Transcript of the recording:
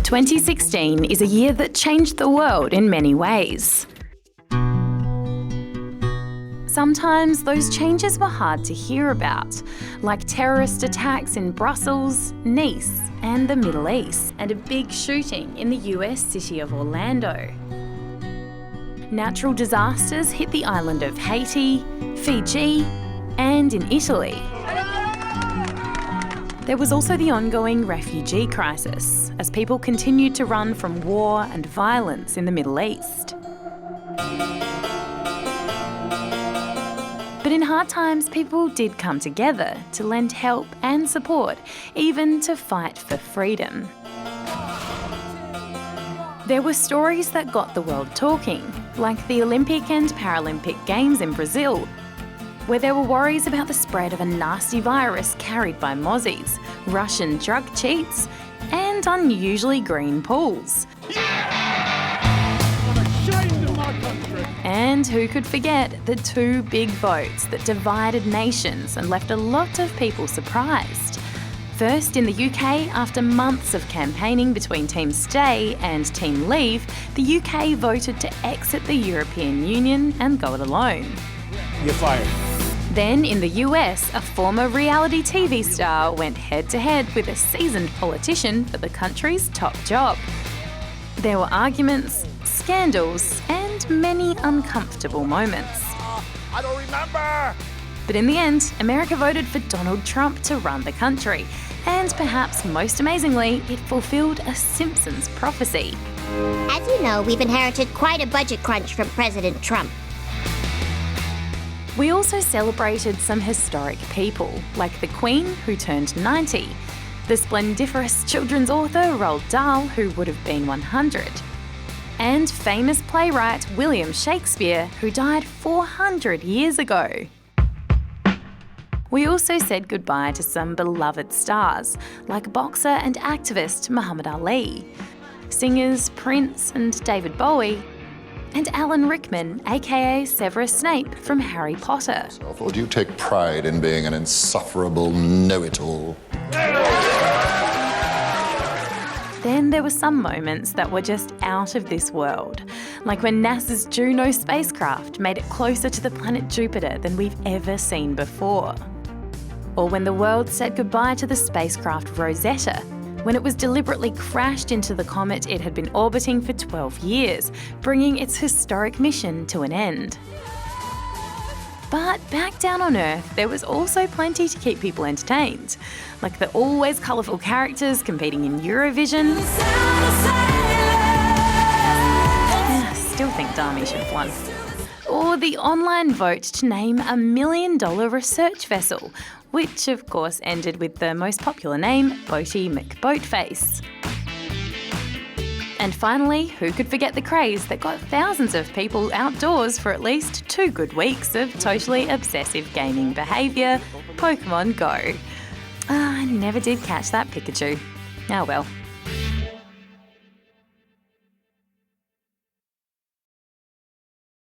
2016 is a year that changed the world in many ways. Sometimes those changes were hard to hear about, like terrorist attacks in Brussels, Nice, and the Middle East, and a big shooting in the US city of Orlando. Natural disasters hit the island of Haiti, Fiji, and in Italy. There was also the ongoing refugee crisis, as people continued to run from war and violence in the Middle East. But in hard times, people did come together to lend help and support, even to fight for freedom. There were stories that got the world talking, like the Olympic and Paralympic Games in Brazil, where there were worries about the spread of a nasty virus carried by mozzies, Russian drug cheats, and unusually green pools. And who could forget the two big votes that divided nations and left a lot of people surprised. First, in the UK, after months of campaigning between Team Stay and Team Leave, the UK voted to exit the European Union and go it alone. You're fired. Then in the US, a former reality TV star went head-to-head with a seasoned politician for the country's top job. There were arguments, scandals, and many uncomfortable moments. I don't remember! But in the end, America voted for Donald Trump to run the country. And perhaps most amazingly, it fulfilled a Simpsons prophecy. As you know, we've inherited quite a budget crunch from President Trump. We also celebrated some historic people, like the Queen, who turned 90, the splendiferous children's author Roald Dahl, who would have been 100, and famous playwright William Shakespeare, who died 400 years ago. We also said goodbye to some beloved stars, like boxer and activist Muhammad Ali, singers Prince and David Bowie, and Alan Rickman, aka Severus Snape from Harry Potter. Or do you take pride in being an insufferable know-it-all? Then there were some moments that were just out of this world, like when NASA's Juno spacecraft made it closer to the planet Jupiter than we've ever seen before. Or when the world said goodbye to the spacecraft Rosetta, when it was deliberately crashed into the comet it had been orbiting for 12 years, bringing its historic mission to an end. But back down on Earth, there was also plenty to keep people entertained, like the always colourful characters competing in Eurovision. Still think Dami should have won. Or the online vote to name a $1 million research vessel, which of course ended with the most popular name, Boaty McBoatface. And finally, who could forget the craze that got thousands of people outdoors for at least 2 good weeks of totally obsessive gaming behaviour, Pokemon Go. I never did catch that Pikachu. Oh well.